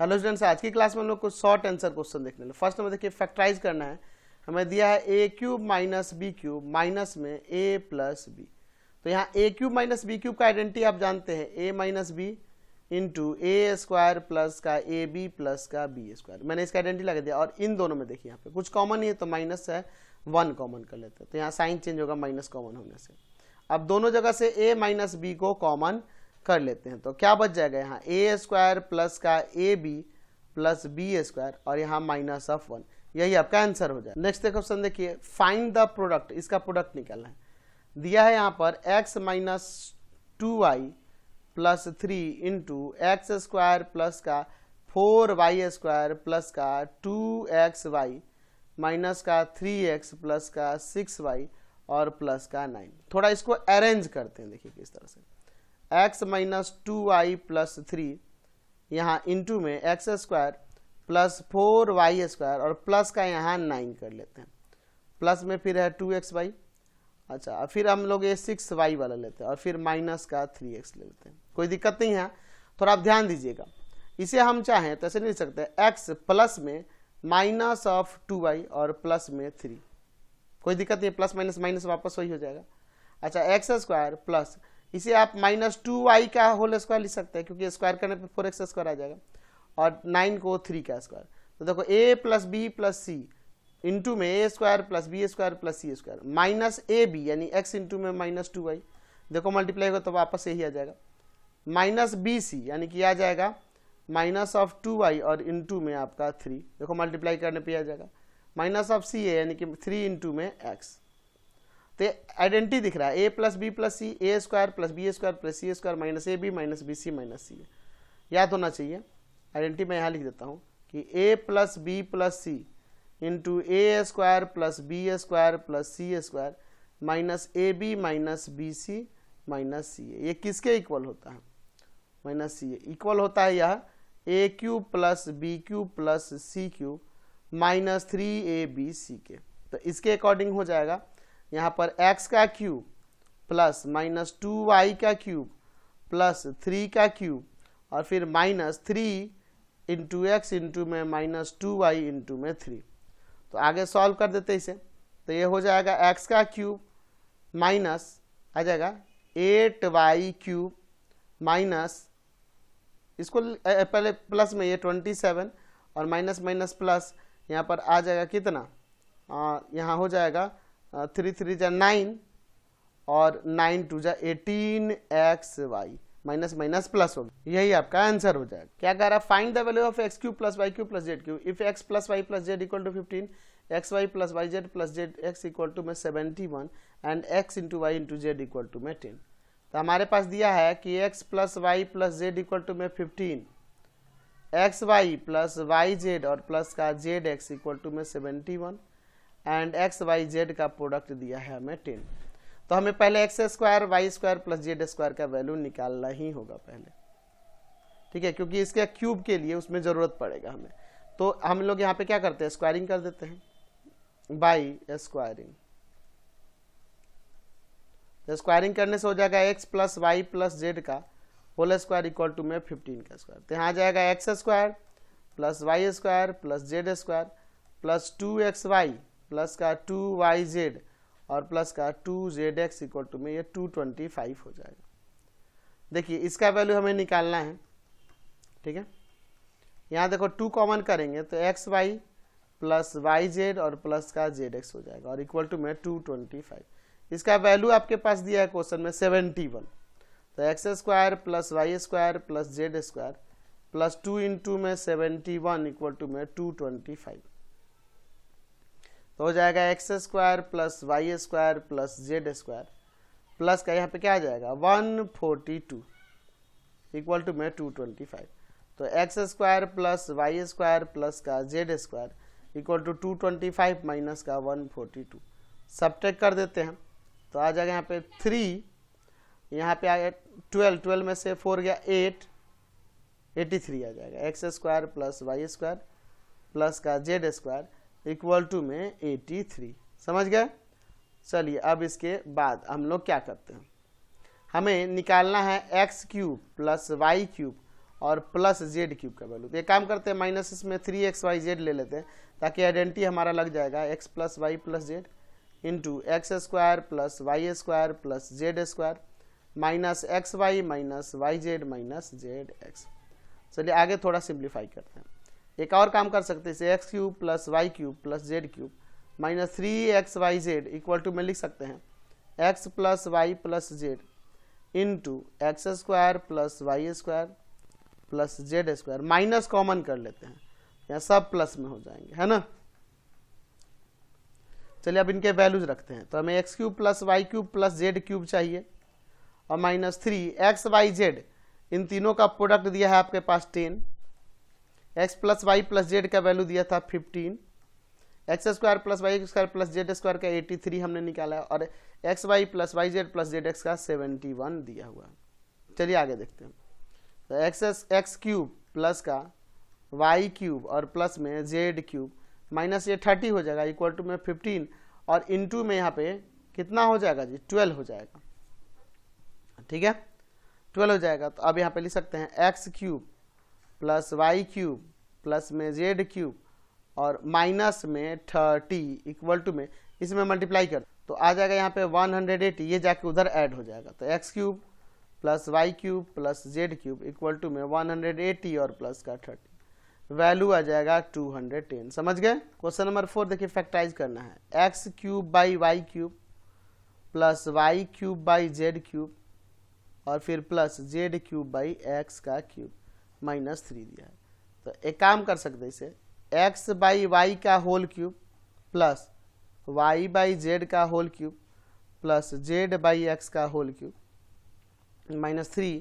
Hello students, आज की class में हम लोग कुछ शॉर्ट आंसर क्वेश्चन देखने लगे। फर्स्ट नंबर देखिए, फैक्टराइज करना है। हमें दिया है a cube minus b cube minus में ए प्लस बी। तो यहाँ a cube minus b cube का आइडेंटिटी आप जानते हैं, a minus b into a square plus का ए बी प्लस का बी स्क्वायर। मैंने इसका आइडेंटिटी लगा दिया और इन दोनों में देखिए यहाँ पे कुछ कॉमन ही है तो माइनस है, 1 कॉमन कर लेते हैं। तो यहाँ साइन चेंज होगा माइनस कॉमन होने से। अब दोनों जगह से ए माइनस बी को कॉमन कर लेते हैं तो क्या बच जाएगा, यहाँ ए स्क्वायर प्लस का a b plus b square और यहाँ माइनस ऑफ 1। यही आपका आंसर हो जाए। नेक्स्ट क्वेश्चन देखिए, फाइंड द प्रोडक्ट। इसका प्रोडक्ट निकालना है। दिया है यहाँ पर x minus 2y plus 3 into x square plus का 4y स्क्वायर प्लस का 2xy माइनस का 3x प्लस का 6y और प्लस का 9। थोड़ा इसको अरेंज करते हैं, देखिए किस तरह से। x माइनस 2y प्लस 3 यहाँ इंटू में x square plus 4y square और प्लस का यहाँ 9 कर लेते हैं। प्लस में फिर है 2xy, अच्छा फिर हम लोग ये 6y वाला लेते हैं और फिर माइनस का 3x ले लेते हैं। कोई दिक्कत नहीं है, थोड़ा आप ध्यान दीजिएगा। इसे हम चाहें तो ऐसे नहीं लिख सकते, x प्लस में माइनस ऑफ 2y और प्लस में 3। कोई दिक्कत नहीं, प्लस माइनस माइनस वापस वही हो जाएगा। अच्छा एक्स स्क्वायर प्लस, इसे आप माइनस 2y का होल स्क्वायर लिख सकते हैं क्योंकि स्क्वायर करने पे 4x स्क्वायर आ जाएगा और 9 को 3 का स्क्वायर। तो देखो a plus b plus c into में a square plus b square plus c square minus a b यानी x इंटू में माइनस 2y। देखो मल्टीप्लाई होगा तो वापस यही आ जाएगा। माइनस बी सी यानी कि आ जाएगा माइनस ऑफ 2y और इंटू में आपका 3। देखो मल्टीप्लाई करने पे आ जाएगा। माइनस ऑफ सी ए यानी कि 3 इंटू में x। तो आइडेंटिटी दिख रहा है, a plus b plus c, a square plus b square plus c square minus a b minus b c minus c. याद होना चाहिए। आइडेंटिटी मैं यहाँ लिख देता हूँ कि a plus b plus c into a square plus b square plus c square minus a b minus b c minus c. ये किसके इक्वल होता है, माइनस सी इक्वल होता है यह a cube plus b cube plus c cube minus 3ab के। तो इसके अकॉर्डिंग हो जाएगा यहाँ पर x का क्यूब प्लस माइनस 2y का क्यूब प्लस 3 का क्यूब और फिर माइनस 3 इंटू एक्स इंटू में माइनस 2y इंटू में 3। तो आगे सॉल्व कर देते इसे, तो ये हो जाएगा x का क्यूब माइनस आ जाएगा 8y क्यूब माइनस, इसको पहले प्लस में ये 27 और माइनस माइनस प्लस यहाँ पर आ जाएगा कितना, यहाँ हो जाएगा 3 3 जा 9 और 9 2 जा 18xy माइनस माइनस प्लस हो गया। यही आपका आंसर हो जाएगा। क्या कह रहा है, find the value of x cube plus y cube plus z cube if x plus y plus z equal to 15, x y plus y z plus z x equal to में 71 and x into y into z equal to में 10। तो हमारे पास दिया है कि x plus y plus z equal to में 15, x y plus y z और प्लस का जेड एक्स इक्वल टू में 71 एंड एक्स वाई जेड का प्रोडक्ट दिया है हमें 10। तो हमें पहले x square y square plus z square का वैल्यू निकालना ही होगा पहले, ठीक है, क्योंकि इसके क्यूब के लिए उसमें जरूरत पड़ेगा हमें। तो हम लोग यहाँ पे क्या करते हैं, स्क्वायरिंग कर देते हैं बाई स्क्वायरिंग। तो स्क्वायरिंग करने से हो जाएगा x plus y plus z का होल स्क्वायर इक्वल टू में 15 का स्क्वायर। तो यहाँ आ जाएगा x square plus y square plus z square plus 2xy plus का 2yz और प्लस का 2zx इक्वल टू में ये 225 हो जाएगा। देखिए इसका वैल्यू हमें निकालना है, ठीक है। यहाँ देखो 2 कॉमन करेंगे तो xy प्लस yz और प्लस का zx हो जाएगा और इक्वल टू में 225। इसका वैल्यू आपके पास दिया है क्वेश्चन में 71। तो x square plus y square plus z square plus 2 into में 71 इक्वल टू में 225। तो हो जाएगा x square plus y square plus z square plus का यहाँ पे क्या आ जाएगा 142 इक्वल टू में 225। तो x square plus y square plus का z square equal to 225 minus का 142। सब्ट्रैक्ट कर देते हैं तो आ जाएगा यहाँ पे 3, यहाँ पे आ गया 12 में से 4 गया 8, 83 आ जाएगा। X square plus y square plus का जेड स्क्वायर इक्वल टू में 83। समझ गए। चलिए अब इसके बाद हम लोग क्या करते हैं, हमें निकालना है x cube plus y cube और प्लस जेड क्यूब का वैल्यू। तो ये काम करते हैं माइनस इसमें 3xyz ले लेते हैं ताकि आइडेंटिटी हमारा लग जाएगा x plus y plus z into x square plus y square plus z square minus x y minus y z minus z x. चलिए आगे थोड़ा सिंप्लीफाई करते हैं। एक और काम कर सकते हैं, इसे x cube plus y cube plus z cube minus 3xyz equal to में लिख सकते हैं x plus y plus z into x square plus y square plus z square. Minus common कर लेते हैं, यहाँ सब प्लस में हो जाएंगे, है ना। चलिए अब इनके वैल्यूज रखते हैं। तो हमें x cube plus y cube plus z cube चाहिए और माइनस 3xyz, इन तीनों का प्रोडक्ट दिया है आपके पास 10, x plus y plus z का वैल्यू दिया था 15, x square plus y square plus z square का 83 हमने निकाला है और x y plus y z plus z x का 71 दिया हुआ है। चलिए आगे देखते हैं। तो एक्स क्यूब प्लस का वाई क्यूब और प्लस में जेड क्यूब माइनस ये 30 हो जाएगा इक्वल टू में 15 और इनटू में यहाँ पे कितना हो जाएगा जी 12 हो जाएगा, ठीक है 12 हो जाएगा। तो अब यहाँ पे लिख सकते हैं x cube plus y cube plus में जेड क्यूब और माइनस में 30 इक्वल टू में इसमें मल्टीप्लाई कर तो आ जाएगा यहाँ पे 180, ये जाके उधर ऐड हो जाएगा। तो x cube plus y cube plus z cube equal to में 180 और प्लस का 30, वैल्यू आ जाएगा 210। समझ गए। क्वेश्चन नंबर 4 देखिए, फैक्टराइज करना है। X cube by y cube plus y cube by z cube और फिर plus z cube by x का क्यूब माइनस 3 दिया है। तो एक काम कर सकते हैं, इसे एक्स बाई वाई का whole cube plus y by z का whole cube plus z by x का होल क्यूब माइनस 3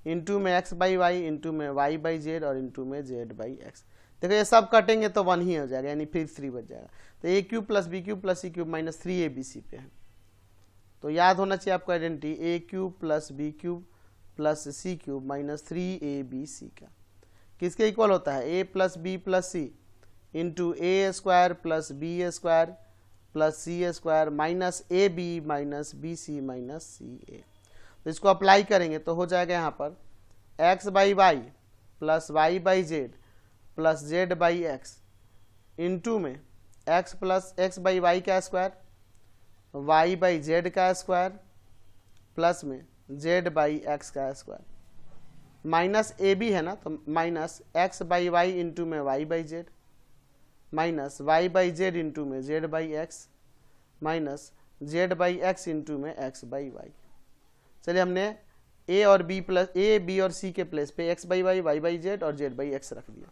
इंटू में एक्स बाई वाई इंटू में वाई बाई जेड और इंटू में जेड बाई एक्स। देखो ये सब कटेंगे तो 1 ही हो जाएगा, यानी फिर 3 बच जाएगा। तो a cube plus b cube plus c cube minus 3 a b c पे है। तो याद होना चाहिए आपको identity, a cube plus b cube plus c cube minus 3 a b c का किसके इक्वल होता है, a plus b plus c into a square plus b square plus c square minus a b minus b c minus c a. तो इसको apply करेंगे तो हो जाएगा यहाँ पर x by y plus y by z plus z by x into में x plus x by y का स्क्वायर वाई बाई जेड का स्क्वायर प्लस में जेड बाई एक्स का स्क्वायर माइनस ए बी है ना, तो minus x by y into में y by z minus y by z into में z by x minus z by x into में x by Y. चलिए हमने ए और बी प्लस ए बी और सी के प्लेस पे x by Y Y by z और जेड बाई एक्स रख दिया।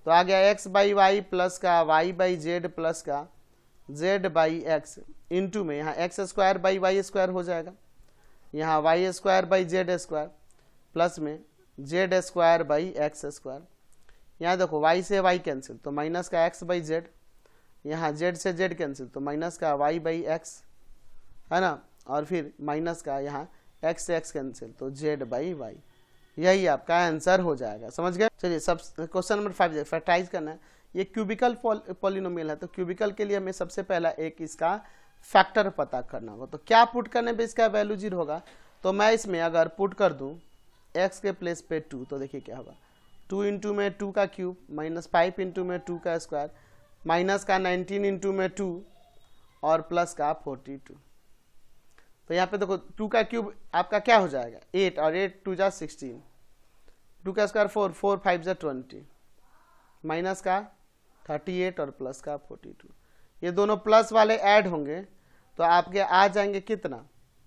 तो आ गया एक्स बाई वाई प्लस का वाई बाई जेड प्लस का जेड बाई एक्स इंटू में यहाँ x square by Y square हो जाएगा, यहाँ Y square by Z square plus में Z square by x square. यहाँ देखो वाई से वाई कैंसिल तो माइनस का एक्स बाई जेड, यहाँ जेड से जेड कैंसिल तो माइनस का वाई बाई एक्स है ना, और फिर माइनस का यहाँ एक्स से एक्स कैंसिल तो जेड बाई वाई। यही आपका आंसर हो जाएगा। समझ गए। चलिए सब क्वेश्चन नंबर 5 फैक्टराइज करना है। ये क्यूबिकल पॉलिनोमियल है, तो क्यूबिकल के लिए हमें सबसे पहला एक इसका फैक्टर पता करना होगा। तो क्या पुट करने पे इसका वैल्यू 0 होगा, तो मैं इसमें अगर पुट कर दूं x के प्लेस पे 2 तो देखिए क्या होगा, 2 इंटू में 2 का क्यूब माइनस 5 इंटू में 2 का स्क्वायर माइनस का 19 इंटू में 2 और प्लस का 42। तो यहाँ पे देखो 2 का क्यूब आपका क्या हो जाएगा 8 और 8 2 जा 16, 2 का स्क्वायर 4 4 5 जा 20 माइनस का 38 और प्लस का 42। ये दोनों प्लस वाले ऐड होंगे तो आपके आ जाएंगे कितना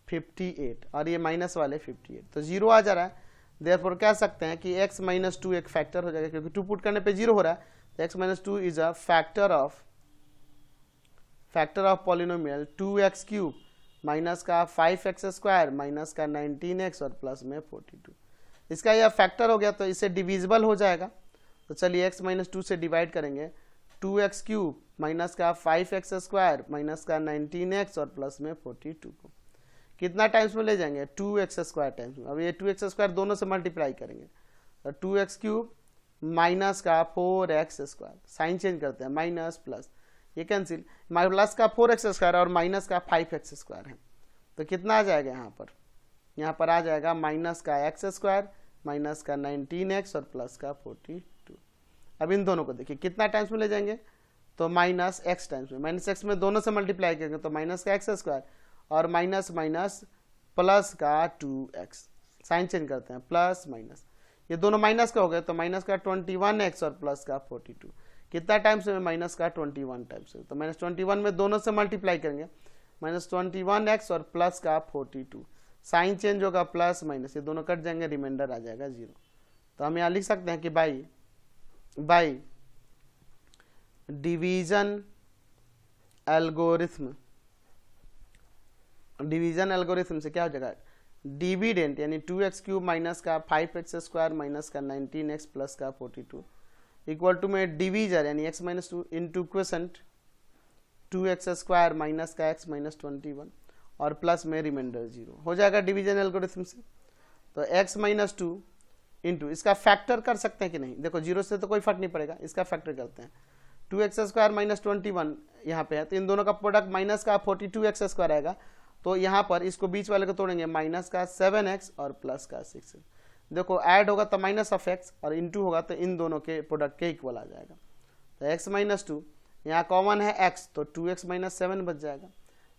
58 और ये माइनस वाले 58, तो 0 आ जा रहा है। देयरफॉर कह सकते हैं कि x माइनस 2 एक फैक्टर हो जाएगा, क्योंकि 2 पुट करने पे 0 हो रहा है। तो x minus 2 is a factor of polynomial 2x cube minus का 5x स्क्वायर माइनस का 19x और प्लस में 42। इसका यह फैक्टर हो गया तो इसे डिविजिबल हो जाएगा। तो चलिए x माइनस 2 से डिवाइड करेंगे, 2x क्यूब माइनस का 5x स्क्वायर माइनस का 19x और प्लस में 42 को कितना टाइम्स में ले जाएंगे 2x स्क्वायर टाइम्स में। अब ये 2x स्क्वायर दोनों से मल्टीप्लाई करेंगे तो 2x क्यूब माइनस का 4x स्क्वायर, साइन चेंज करते हैं माइनस प्लस ये कैंसिल, प्लस का 4x स्क्वायर और माइनस का 5x स्क्वायर है तो कितना आ जाएगा यहाँ पर आ जाएगा माइनस का x स्क्वायर माइनस का 19x और प्लस का 42। अब इन दोनों को देखिए कितना टाइम्स में ले जाएंगे, तो माइनस एक्स टाइम्स में, माइनस एक्स में दोनों से मल्टीप्लाई करेंगे तो माइनस का एक्स स्क्वायर और माइनस माइनस प्लस का 2x, साइन चेंज करते हैं, प्लस माइनस, ये दोनों माइनस का हो गए तो माइनस का 21x और प्लस का 42, कितना टाइम्स में, माइनस का 21 टाइम्स में, तो माइनस 21 में दोनों से मल्टीप्लाई करेंगे, माइनस 21x और प्लस का 42, साइन चेंज होगा प्लस माइनस, ये दोनों कट जाएंगे, रिमाइंडर आ जाएगा 0। तो हम यहाँ लिख सकते हैं कि by division algorithm, division algorithm से क्या हो जाएगा, डिविडेंट यानी 2x³ माइनस का 5x स्क्वायर माइनस का 19x प्लस का 42 इक्वल टू में डिवीजर यानी x minus 2 into quiescent 2x square minus का x माइनस 21 और प्लस में रिमाइंडर 0 हो जाएगा डिवीजन एल्गोरिथम से। तो x माइनस 2 इंटू, इसका फैक्टर कर सकते हैं कि नहीं, देखो 0 से तो कोई फर्क नहीं पड़ेगा, इसका फैक्टर करते हैं, 2x स्क्वायर माइनस 21 यहाँ पे है तो इन दोनों का प्रोडक्ट माइनस का 42x स्क्वायर आएगा, तो यहाँ पर इसको बीच वाले को तोड़ेंगे, माइनस का 7x और प्लस का 6x, देखो ऐड होगा तो माइनस ऑफ x और इंटू होगा तो इन दोनों के प्रोडक्ट के इक्वल आ जाएगा। तो x माइनस 2 यहाँ कॉमन है x तो 2x माइनस 7 बच जाएगा,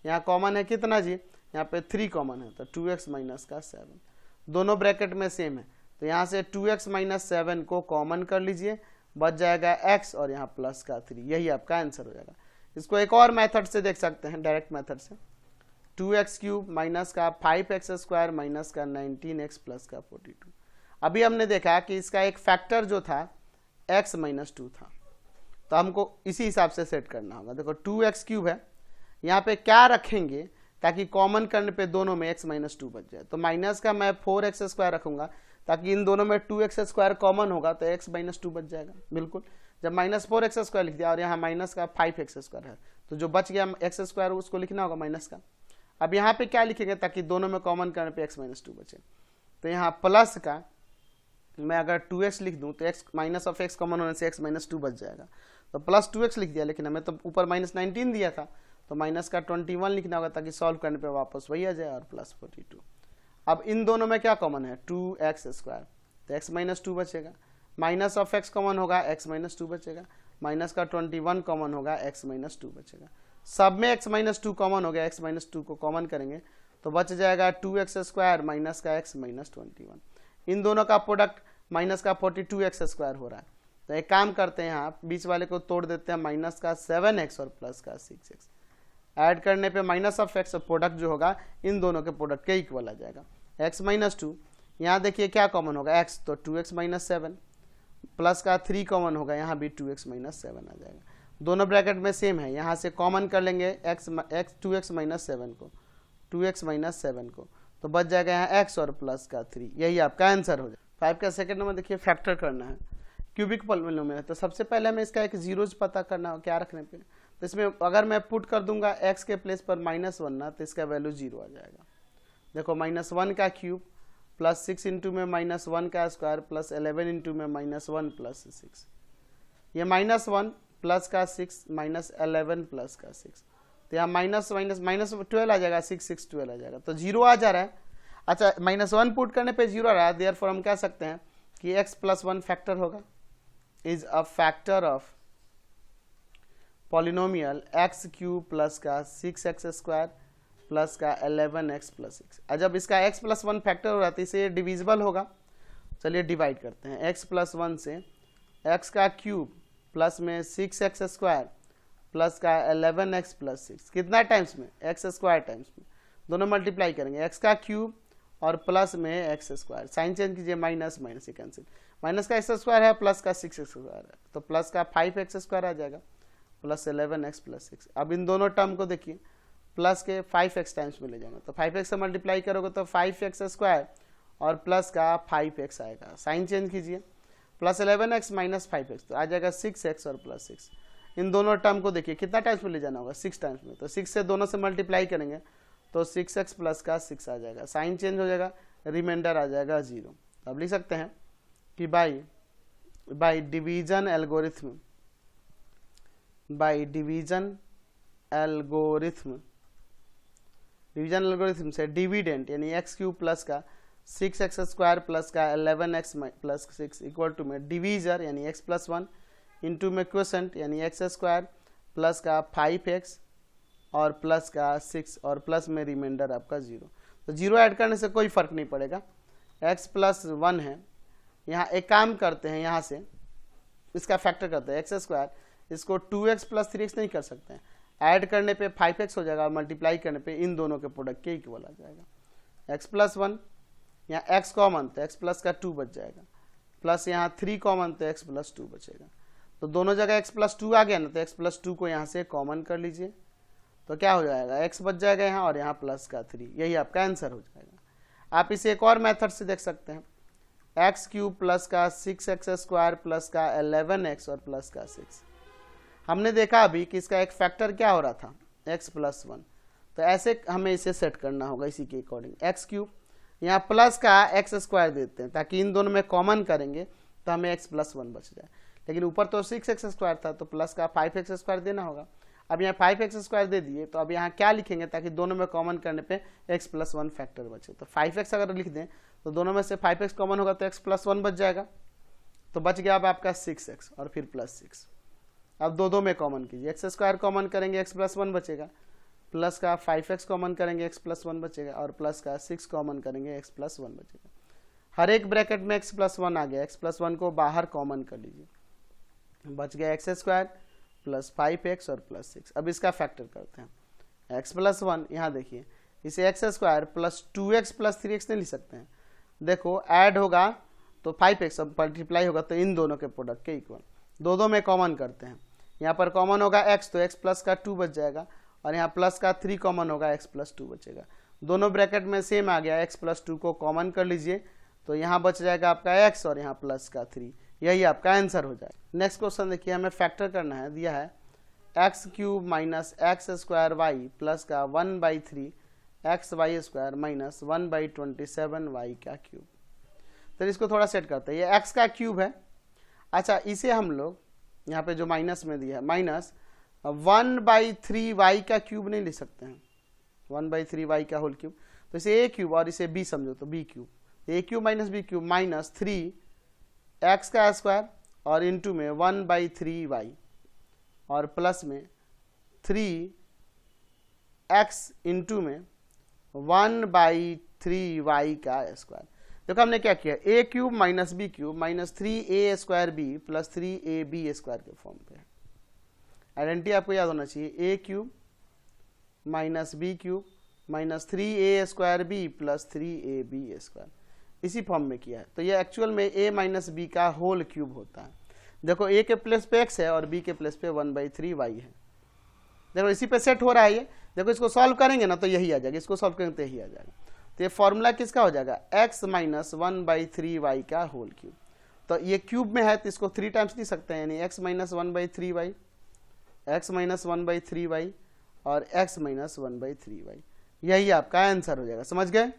यहाँ कॉमन है कितना जी, यहाँ पे 3 कॉमन है तो 2x माइनस का 7, दोनों ब्रैकेट में सेम है तो यहाँ से 2x माइनस 7 को कॉमन कर लीजिए, बच जाएगा x और यहाँ प्लस का 3, यही आपका आंसर हो जाएगा। इसको एक और मेथड से देख सकते हैं, डायरेक्ट मेथड से, 2x³ माइनस का 5x स्क्वायर माइनस का 19x प्लस का 42। अभी हमने देखा कि इसका एक फैक्टर जो था x माइनस 2 था, तो हमको इसी हिसाब से सेट करना होगा। देखो 2x³ है, यहाँ पे क्या रखेंगे ताकि कॉमन करने पे दोनों में x माइनस 2 बच जाए, तो माइनस का मैं 4x स्क्वायर रखूंगा ताकि इन दोनों में 2x स्क्वायर कॉमन होगा तो x माइनस 2 बच जाएगा। बिल्कुल, जब माइनस 4x स्क्वायर लिख दिया और यहाँ माइनस का 5x स्क्वायर है तो जो बच गया x स्क्वायर उसको लिखना होगा माइनस का। अब यहाँ पे क्या लिखेंगे ताकि दोनों में कॉमन करने पे x माइनस 2 बचे, तो यहाँ प्लस का मैं अगर 2x लिख दूं तो x minus of x common होने से x माइनस 2 बच जाएगा, तो प्लस 2x लिख दिया, लेकिन हमें तो ऊपर माइनस 19 दिया था तो माइनस का 21 लिखना होगा ताकि सॉल्व करने पे वापस वही आ जाए और प्लस 42। अब इन दोनों में क्या कॉमन है, 2x स्क्वायर, तो x माइनस 2 बचेगा, माइनस ऑफ x कॉमन होगा x माइनस 2 बचेगा, माइनस का 21 कॉमन होगा x माइनस 2 बचेगा, सब में x माइनस 2 कॉमन हो गया, x माइनस 2 को कॉमन करेंगे तो बच जाएगा 2x स्क्वायर माइनस का x माइनस 21, इन दोनों का प्रोडक्ट माइनस का 42x स्क्वायर हो रहा है। तो एक काम करते हैं, यहाँ बीच वाले को तोड़ देते हैं, माइनस का 7x और प्लस का 6x, ऐड करने पे माइनस ऑफ x और प्रोडक्ट जो होगा इन दोनों के प्रोडक्ट के इक्वल आ जाएगा। x माइनस 2, यहाँ देखिए क्या कॉमन होगा x, तो 2x माइनस 7 प्लस का 3 कॉमन होगा, यहाँ भी 2x माइनस 7 आ जाएगा, दोनों ब्रैकेट में सेम है, यहाँ से कॉमन कर लेंगे x 2x माइनस 7 को, 2x माइनस 7 को, तो बच जाएगा यहाँ x और प्लस का 3, यही आपका आंसर हो जाएगा। 5 का सेकंड नंबर देखिए, फैक्टर करना है क्यूबिक पॉलिनोमियल है, तो सबसे पहले हमें इसका एक जीरोज पता करना हो, क्या रखने पे, तो इसमें अगर मैं पुट कर दूंगा x के प्लेस पर -1 ना, तो इसका वैल्यू 0 आ जाएगा। देखो -1 का क्यूब प्लस 6 इंटू में -1 का स्क्वायर प्लस 11 इंटू में -1 प्लस 6, ये -1 प्लस का 6 माइनस 11 प्लस का 6, तो यहाँ माइनस 12 आ जाएगा, 6 12 आ जाएगा, तो 0 आ जा रहा है। अच्छा, -1 पुट करने पे 0 आ रहा है, देयरफॉर हम कह सकते हैं कि x प्लस 1 फैक्टर होगा, is a factor of polynomial x³ plus का 6x स्क्वायर प्लस का 11x प्लस 6। जब इसका x प्लस 1 फैक्टर हो रहा है तो इसे डिविजिबल होगा, चलिए डिवाइड करते हैं, x प्लस 1 से x का क्यूब प्लस में 6x स्क्वायर प्लस का 11x प्लस 6, कितना टाइम्स में, x स्क्वायर टाइम्स में, दोनों मल्टीप्लाई करेंगे, x का क्यूब और प्लस में x स्क्वायर, साइन चेंज कीजिए, माइनस माइनस कैंसिल, माइनस का x स्क्वायर है प्लस का 6x स्क्वायर है, तो प्लस का 5x स्क्वायर आ जाएगा प्लस 11x प्लस 6। अब इन दोनों टर्म को देखिए, प्लस के 5x टाइम्स में ले जाएंगे, तो 5x से मल्टीप्लाई करोगे तो 5x स्क्वायर और प्लस का 5x आएगा, साइन चेंज कीजिए, प्लस 11x माइनस 5x, तो आ जाएगा 6x और प्लस 6। इन दोनों टर्म को देखिए कितना टाइम्स में ले जाना होगा, 6 टाइम्स में, तो 6 से दोनों से मल्टीप्लाई करेंगे तो 6x प्लस का 6 आ जाएगा, साइन चेंज हो जाएगा, रिमाइंडर आ जाएगा 0। तो अब लिख सकते हैं कि by division algorithm, by division algorithm से डिविडेंट यानी x³ प्लस का 6x² प्लस का 11x प्लस 6 इक्वल टू में डिवीजर यानी x प्लस 1 इंटू में क्वेश्चंट यानी x² प्लस का 5x और प्लस का 6 और प्लस में रिमाइंडर आपका 0। तो 0 ऐड करने से कोई फर्क नहीं पड़ेगा, x प्लस 1 है। यहाँ एक काम करते हैं, यहाँ से इसका फैक्टर करते हैं x², इसको 2x प्लस 3x नहीं कर सकते हैं, ऐड करने पे 5x हो जाएगा और मल्टीप्लाई करने पे इन दोनों के प्रोडक्ट के इक्वल आ जाएगा। x प्लस 1, यहाँ x कॉमन तो x प्लस का 2 बच जाएगा, प्लस यहाँ 3 कॉमन तो x प्लस 2 बचेगा। तो दोनों जगह x प्लस 2 आ गया ना, तो x प्लस 2 को यहाँ से कॉमन कर लीजिए, तो क्या हो जाएगा x बच जाएगा यहाँ और यहाँ प्लस का 3, यही आपका आंसर हो जाएगा। आप इसे एक और मेथड से देख सकते हैं, x³ प्लस का 6x² प्लस का 11x और प्लस का 6। हमने देखा अभी कि इसका एक फैक्टर क्या हो रहा था x प्लस 1, तो ऐसे हमें इसे सेट करना होगा इसी के अकॉर्डिंग। x³ यहाँ प्लस का x² देते हैं ताकि इन दोनों में कॉमन करेंगे तो हमें x प्लस 1 बच जाए, लेकिन ऊपर तो 6x² था तो प्लस का 5x² देना होगा। अब यहाँ 5x² दे दिए, तो अब यहाँ क्या लिखेंगे ताकि दोनों में कॉमन करने पे x प्लस 1 फैक्टर बचे। तो 5x अगर लिख दें तो दोनों में से 5x कॉमन होगा तो x प्लस 1 बच जाएगा, तो बच गया अब आपका 6x और फिर प्लस 6। अब दो में कॉमन कीजिए, x² कॉमन करेंगे x प्लस 1 बचेगा, प्लस का 5x कॉमन करेंगे x प्लस 1 बचेगा और प्लस का 6 कॉमन करेंगे x प्लस 1 बचेगा। हर एक ब्रैकेट में x प्लस 1 आ गया, x प्लस 1 को बाहर कॉमन कर लीजिए, बच गया x² प्लस 5x और प्लस 6। अब इसका फैक्टर करते हैं, x प्लस 1, यहाँ देखिए इसे x² plus 2x plus 3x नहीं लिख सकते हैं, देखो ऐड होगा तो 5x, अब मल्टीप्लाई होगा तो इन दोनों के प्रोडक्ट के इक्वल। दो में कॉमन करते हैं, यहाँ पर कॉमन होगा x तो x प्लस का 2 बच जाएगा और यहाँ प्लस का 3 कॉमन होगा x प्लस 2 बचेगा। दोनों ब्रैकेट में सेम आ गया, x प्लस 2 को कॉमन कर लीजिए तो यहाँ बच जाएगा आपका x और यहाँ प्लस का 3, यही आपका आंसर हो जाएगा। नेक्स्ट क्वेश्चन देखिए, हमें फैक्टर करना है, दिया है x³ माइनस x² प्लस का 1/3 xy² माइनस 1/27y का क्यूब। तो इसको थोड़ा सेट करते हैं, ये x का क्यूब है। अच्छा, इसे हम लोग यहाँ पे जो माइनस में दिया है माइनस 1/3y का क्यूब नहीं लिख सकते हैं, 1/3y का होल क्यूब, तो इसे a क्यूब और इसे b समझो तो b cube, a³ minus b cube minus 3x का स्क्वायर और इंटू में 1/3y और प्लस में 3x इंटू में 1/3y का स्क्वायर। देखो हमने क्या किया, a³ minus b cube minus 3a² b plus 3ab² के फॉर्म पे है। आइडेंटिटी आपको याद होना चाहिए, a³ minus b cube minus 3a² b plus 3ab², इसी फॉर्म में किया है। तो ये एक्चुअल में a माइनस b का होल क्यूब होता है। देखो a के प्लेस पे x है और b के प्लेस पे 1/3y है, देखो इसी पे सेट हो रहा है ये। देखो इसको सॉल्व करेंगे ना तो यही आ जाएगा, इसको सॉल्व करेंगे तो यही आ जाएगा। तो ये फॉर्मूला किसका हो जाएगा, x माइनस 1/3y का होल क्यूब। तो ये क्यूब में है तो इसको 3 टाइम्स लिख सकते हैं, यानी x minus 1/3y, x minus 1/3y और x माइनस 1/3y, यही आपका आंसर हो जाएगा। समझ गए।